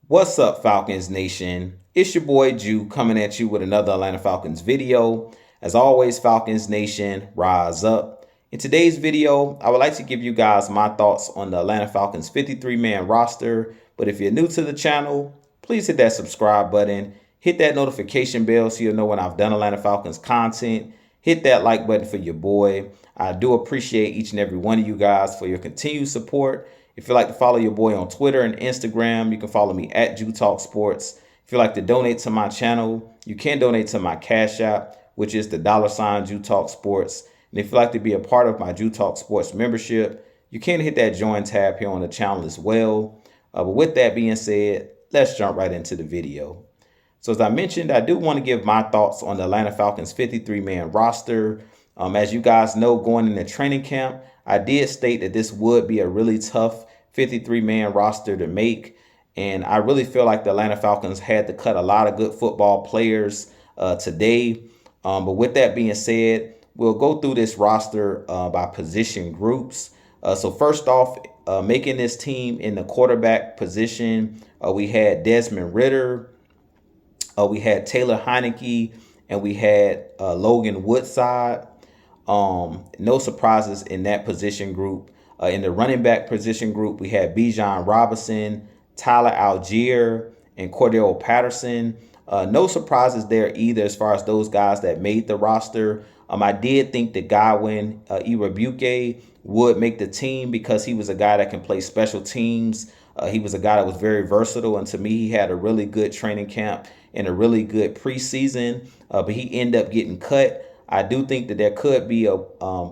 What's up, Falcons Nation? It's your boy Jew coming at you with another Atlanta Falcons video. As always, Falcons Nation, rise up. In today's video, I would like to give you guys my thoughts on the Atlanta Falcons 53-man roster. But if you're new to the channel, please hit that subscribe button. Hit that notification bell so you'll know when I've done Atlanta Falcons content. Hit that like button for your boy. I do appreciate each and every one of you guys for your continued support. If you'd like to follow your boy on Twitter and Instagram, you can follow me at Jew Talk Sports. If you'd like to donate to my channel, you can donate to my Cash App, which is the $Jew Talk Sports. And if you'd like to be a part of my Jew Talk Sports membership, you can hit that join tab here on the channel as well. But with that being said, let's jump right into the video. So as I mentioned, I do want to give my thoughts on the Atlanta Falcons 53-man roster. As you guys know, going into training camp, I did state that this would be a really tough 53-man roster to make. And I really feel like the Atlanta Falcons had to cut a lot of good football players today. But with that being said, we'll go through this roster by position groups. So first off, making this team in the quarterback position, we had Desmond Ridder, we had Taylor Heineke, and we had Logan Woodside. No surprises in that position group. In the running back position group, we had Bijan Robinson, Tyler Algier, and Cordell Patterson. No surprises there either as far as those guys that made the roster. I did think that Godwin Iwebuike would make the team because he was a guy that can play special teams. He was a guy that was very versatile, and to me, he had a really good training camp and a really good preseason, but he ended up getting cut. I do think that there could be a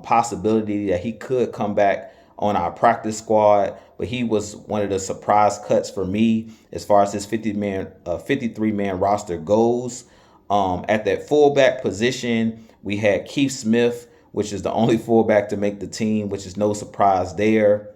possibility that he could come back on our practice squad, but he was one of the surprise cuts for me as far as this 53-man roster goes. At that fullback position, we had Keith Smith, which is the only fullback to make the team, which is no surprise there.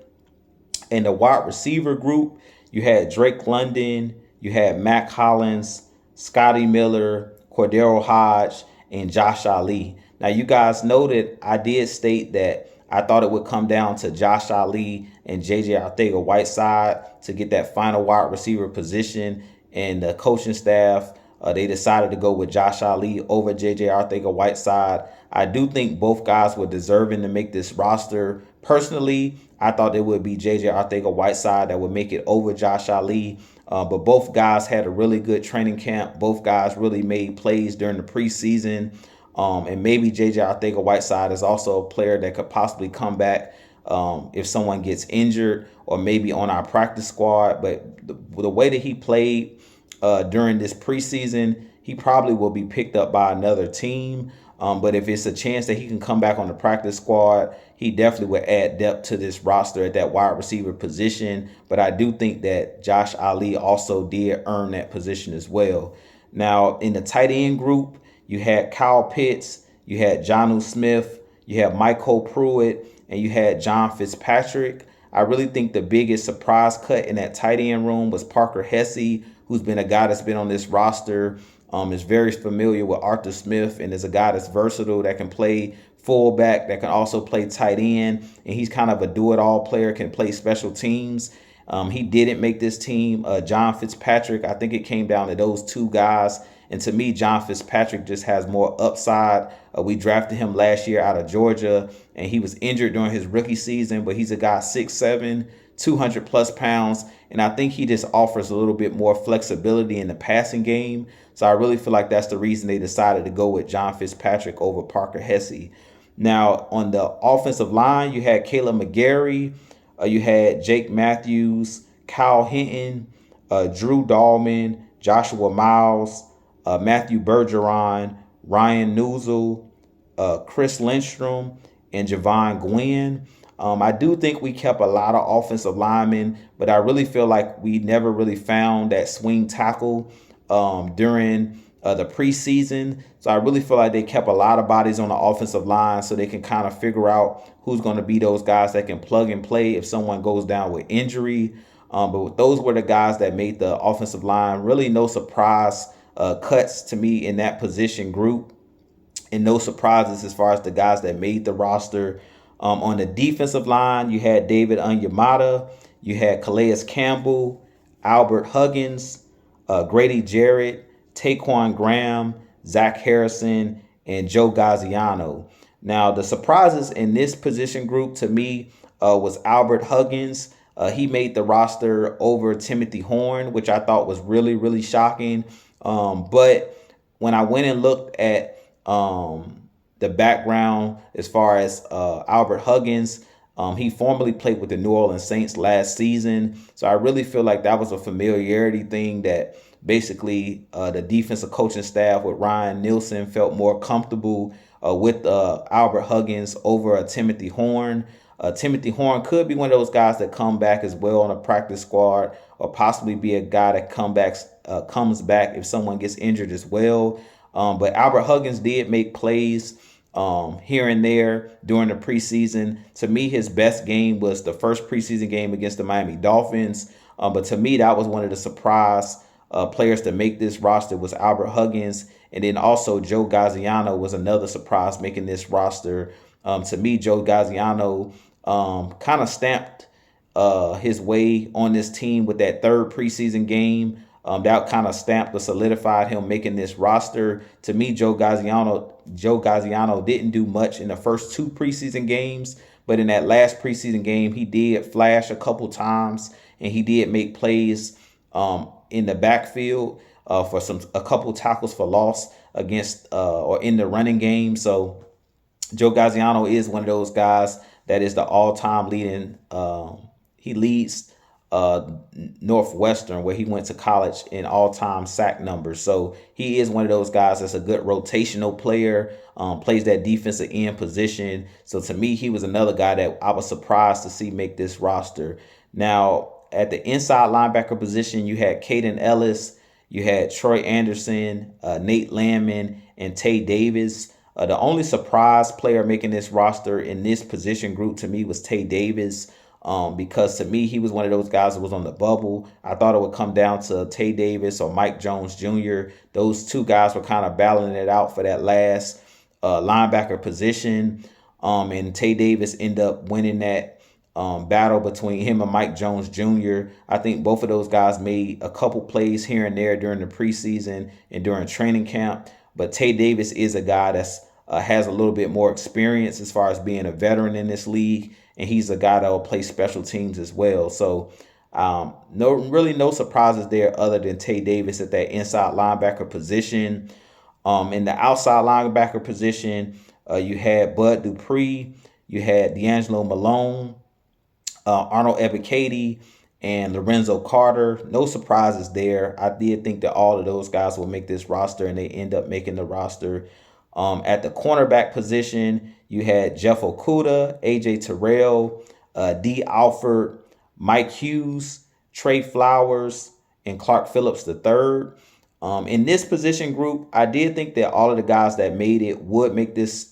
In the wide receiver group, you had Drake London, you had Mac Hollins, Scotty Miller, Cordero Hodge, and Josh Ali. Now, you guys know that I did state that I thought it would come down to Josh Ali and J.J. Arcega-Whiteside to get that final wide receiver position. And the coaching staff, they decided to go with Josh Ali over J.J. Arcega-Whiteside. I do think both guys were deserving to make this roster. Personally, I thought it would be J.J. Arcega-Whiteside that would make it over Josh Ali. But both guys had a really good training camp. Both guys really made plays during the preseason. And maybe J.J. Arcega-Whiteside is also a player that could possibly come back if someone gets injured or maybe on our practice squad. But the way that he played during this preseason, he probably will be picked up by another team. But if it's a chance that he can come back on the practice squad, he definitely would add depth to this roster at that wide receiver position. But I do think that Josh Ali also did earn that position as well. Now, in the tight end group, you had Kyle Pitts, you had Jonnu Smith, you had Michael Pruitt, and you had John Fitzpatrick. I really think the biggest surprise cut in that tight end room was Parker Hesse, who's been a guy that's been on this roster, is very familiar with Arthur Smith, and is a guy that's versatile, that can play fullback, that can also play tight end, and he's kind of a do-it-all player, can play special teams. He didn't make this team. John Fitzpatrick, I think it came down to those two guys. And to me, John Fitzpatrick just has more upside. We drafted him last year out of Georgia, and he was injured during his rookie season, but he's a guy 6'7", 200 plus pounds. And I think he just offers a little bit more flexibility in the passing game. So I really feel like that's the reason they decided to go with John Fitzpatrick over Parker Hesse. Now, on the offensive line, you had Caleb McGarry, you had Jake Matthews, Kyle Hinton, Drew Dahlman, Joshua Miles, Matthew Bergeron, Ryan Newsel, Chris Lindstrom, and Javon Gwynn. I do think we kept a lot of offensive linemen, but I really feel like we never really found that swing tackle during the preseason. So I really feel like they kept a lot of bodies on the offensive line so they can kind of figure out who's going to be those guys that can plug and play if someone goes down with injury. But those were the guys that made the offensive line. Really no surprise cuts to me in that position group, and no surprises as far as the guys that made the roster. On the defensive line, you had David Onyemata, you had Calais Campbell, Albert Huggins, Grady Jarrett, Taquan Graham, Zach Harrison, and Joe Gaziano. Now, the surprises in this position group to me was Albert Huggins. He made the roster over Timothy Horn, which I thought was really, really shocking. But when I went and looked at the background as far as Albert Huggins, he formerly played with the New Orleans Saints last season. So I really feel like that was a familiarity thing that basically the defensive coaching staff with Ryan Nielsen felt more comfortable with Albert Huggins over Timothy Horn. Timothy Horn could be one of those guys that come back as well on a practice squad, or possibly be a guy that comes back if someone gets injured as well. But Albert Huggins did make plays here and there during the preseason. To me, his best game was the first preseason game against the Miami Dolphins. But to me, that was one of the surprise players to make this roster was Albert Huggins. And then also Joe Gaziano was another surprise making this roster. To me, Joe Gaziano kind of stamped his way on this team with that third preseason game. That kind of stamped or solidified him making this roster. To me, Joe Gaziano didn't do much in the first two preseason games, but in that last preseason game, he did flash a couple times and he did make plays in the backfield for a couple tackles for loss against or in the running game. So Joe Gaziano is one of those guys that is the all-time leading. He leads Northwestern, where he went to college, in all-time sack numbers. So he is one of those guys that's a good rotational player, plays that defensive end position. So to me, he was another guy that I was surprised to see make this roster. Now, at the inside linebacker position, you had Caden Ellis, you had Troy Anderson, Nate Landman, and Tay Davis. The only surprise player making this roster in this position group to me was Tay Davis. Because to me, he was one of those guys that was on the bubble. I thought it would come down to Tay Davis or Mike Jones Jr. Those two guys were kind of battling it out for that last linebacker position. And Tay Davis ended up winning that battle between him and Mike Jones Jr. I think both of those guys made a couple plays here and there during the preseason and during training camp. But Tay Davis is a guy that's has a little bit more experience as far as being a veteran in this league. And he's a guy that will play special teams as well. So no surprises there other than Tay Davis at that inside linebacker position. In the outside linebacker position, you had Bud Dupree, you had D'Angelo Malone, Arnold Ebiketie, and Lorenzo Carter. No surprises there. I did think that all of those guys will make this roster, and they end up making the roster. At the cornerback position, you had Jeff Okudah, AJ Terrell, D. Alford, Mike Hughes, Trey Flowers, and Clark Phillips III. In this position group, I did think that all of the guys that made it would make this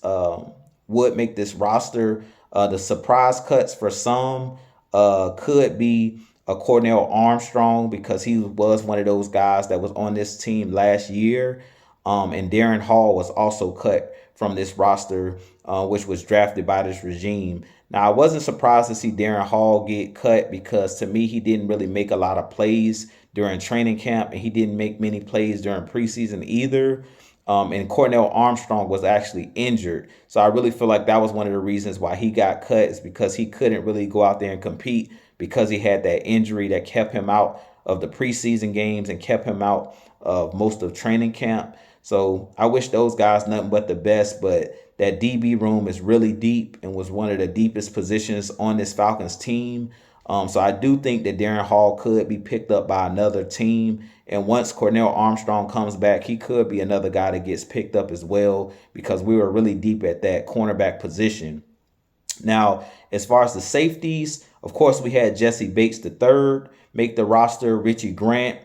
roster. The surprise cuts for some could be Cornell Armstrong, because he was one of those guys that was on this team last year. And Darren Hall was also cut from this roster, which was drafted by this regime. Now, I wasn't surprised to see Darren Hall get cut, because to me, he didn't really make a lot of plays during training camp, and he didn't make many plays during preseason either. And Cornell Armstrong was actually injured. So I really feel like that was one of the reasons why he got cut, is because he couldn't really go out there and compete, because he had that injury that kept him out of the preseason games and kept him out of most of training camp. So I wish those guys nothing but the best, but that DB room is really deep and was one of the deepest positions on this Falcons team. So I do think that Darren Hall could be picked up by another team. And once Cornell Armstrong comes back, he could be another guy that gets picked up as well, because we were really deep at that cornerback position. Now, as far as the safeties, of course, we had Jesse Bates III make the roster, Richie Grant,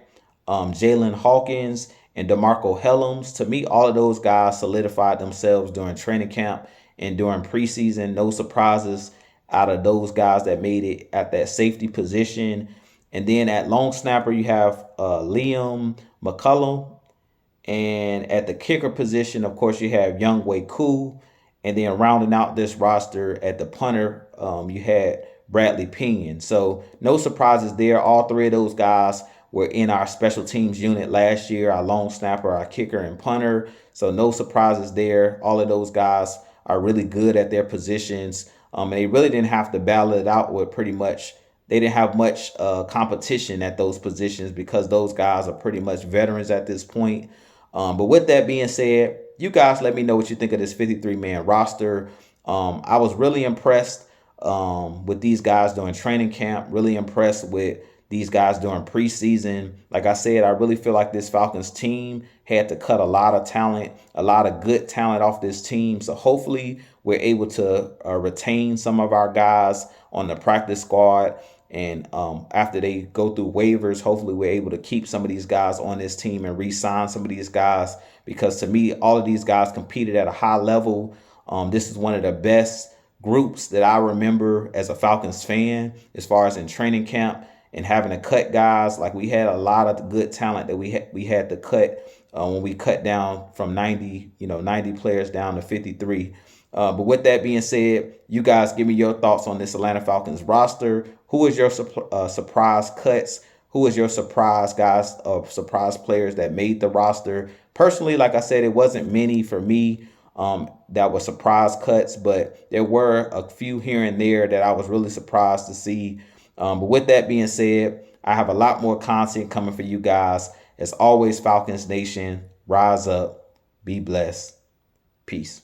Jalen Hawkins, and DeMarco Helms. To me, all of those guys solidified themselves during training camp and during preseason. No surprises out of those guys that made it at that safety position. And then at long snapper, you have Liam McCullum. And at the kicker position, of course, you have Younghoe Koo. And then rounding out this roster at the punter, you had Bradley Pinion. So no surprises there. All three of those guys were in our special teams unit last year, our long snapper, our kicker, and punter. So no surprises there. All of those guys are really good at their positions. And they really didn't have to battle it out with pretty much. They didn't have much competition at those positions because those guys are pretty much veterans at this point. But with that being said, you guys let me know what you think of this 53-man roster. I was really impressed with these guys during training camp, really impressed with these guys during preseason. Like I said, I really feel like this Falcons team had to cut a lot of talent, a lot of good talent off this team. So hopefully we're able to retain some of our guys on the practice squad. And after they go through waivers, hopefully we're able to keep some of these guys on this team and re-sign some of these guys. Because to me, all of these guys competed at a high level. This is one of the best groups that I remember as a Falcons fan, as far as in training camp and having to cut guys. Like, we had a lot of good talent that we had to cut when we cut down from 90 players down to 53. But with that being said, you guys give me your thoughts on this Atlanta Falcons roster. Who is your surprise cuts? Who is your surprise guys, surprise players that made the roster? Personally, like I said, it wasn't many for me that were surprise cuts, but there were a few here and there that I was really surprised to see. But with that being said, I have a lot more content coming for you guys. As always, Falcons Nation, rise up, be blessed. Peace.